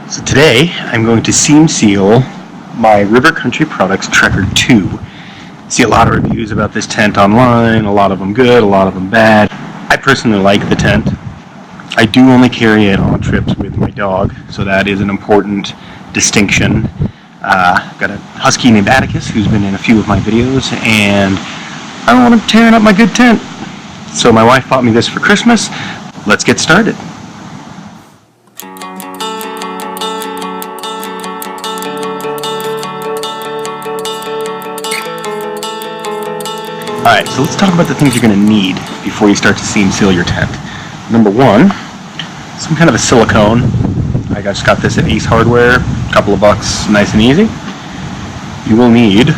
So today I'm going to seam seal my River Country Products Trekker 2. See a lot of reviews about this tent online, a lot of them good, a lot of them bad. I personally like the tent. I do only carry it on trips with my dog, so that is an important distinction. I've got a husky named Atticus who's been in a few of my videos, and I don't want him tearing up my good tent. So my wife bought me this for Christmas. Let's get started. Alright, so let's talk about the things you're going to need before you start to seam seal your tent. Number one, some kind of a silicone. I just got this at Ace Hardware, a couple of bucks, nice and easy. You will need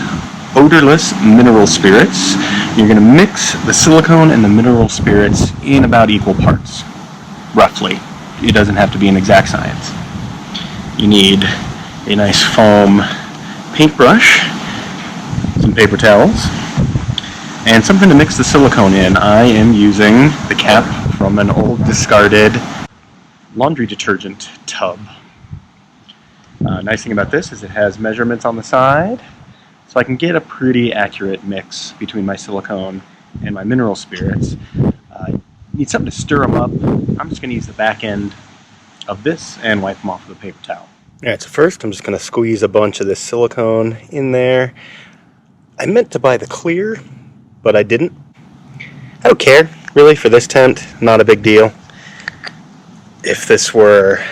odorless mineral spirits. You're going to mix the silicone and the mineral spirits in about equal parts, roughly. It doesn't have to be an exact science. You need a nice foam paintbrush, some paper towels, and something to mix the silicone in. I am using the cap from an old discarded laundry detergent tub. Nice thing about this is it has measurements on the side, so I can get a pretty accurate mix between my silicone and my mineral spirits. Need something to stir them up. I'm just going to use the back end of this and wipe them off with a paper towel. Alright, so first I'm just going to squeeze a bunch of this silicone in there. I meant to buy the clear, but I didn't. I don't care, really, for this tent. Not a big deal. If this were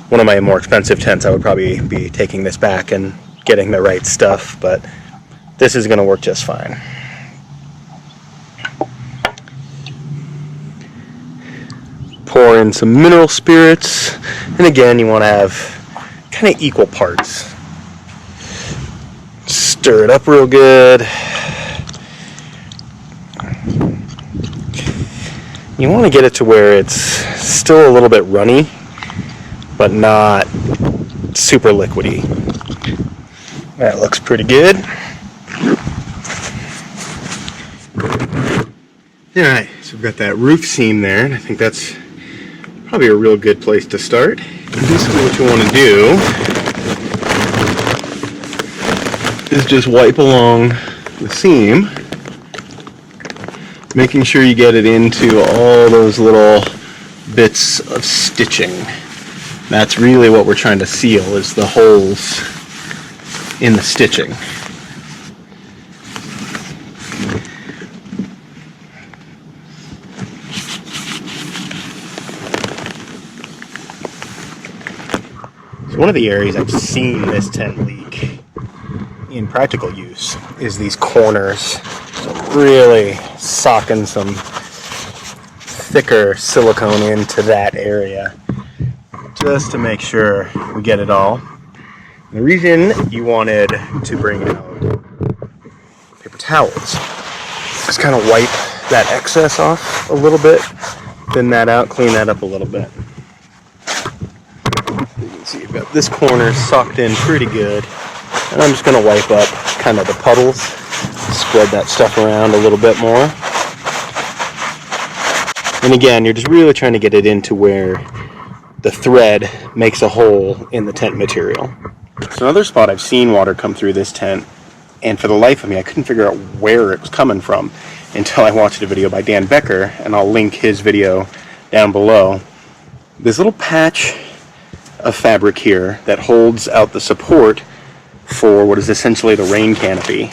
one of my more expensive tents, I would probably be taking this back and getting the right stuff, but this is going to work just fine. Pour in some mineral spirits, and again, you want to have kind of equal parts. Stir it up real good. You want to get it to where it's still a little bit runny, but not super liquidy. That looks pretty good. Alright, so we've got that roof seam there, and I think that's probably a real good place to start. Basically what you want to do is just wipe along the seam, making sure you get it into all those little bits of stitching. That's really what we're trying to seal, is the holes in the stitching. So one of the areas I've seen this tent leak in practical use is these corners. So really socking some thicker silicone into that area just to make sure we get it all. The reason you wanted to bring out paper towels, just kind of wipe that excess off a little bit, thin that out, clean that up a little bit. You can see you've got this corner socked in pretty good, and I'm just going to wipe up kind of the puddles, spread that stuff around a little bit more. And again, you're just really trying to get it into where the thread makes a hole in the tent material. So another spot I've seen water come through this tent, and for the life of me I couldn't figure out where it was coming from until I watched a video by Dan Becker, and I'll link his video down below. This little patch of fabric here that holds out the support for what is essentially the rain canopy.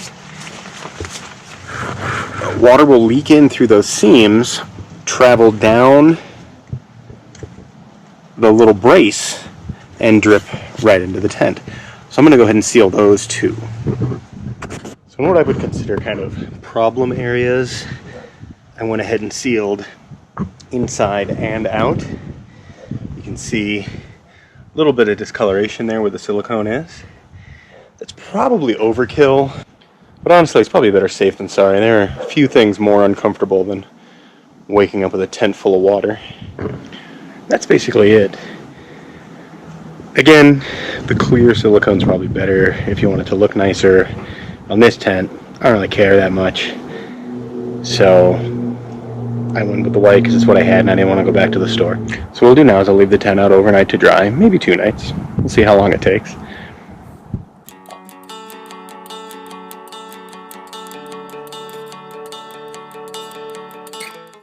Water will leak in through those seams, travel down the little brace, and drip right into the tent. So I'm going to go ahead and seal those too. So in what I would consider kind of problem areas, I went ahead and sealed inside and out. You can see a little bit of discoloration there where the silicone is. That's probably overkill, but honestly it's probably better safe than sorry. There are a few things more uncomfortable than waking up with a tent full of water. That's basically it. Again, the clear silicone's probably better if you want it to look nicer. On this tent, I don't really care that much. So I went with the white because it's what I had and I didn't want to go back to the store. So what we'll do now is I'll leave the tent out overnight to dry, maybe 2 nights. We'll see how long it takes.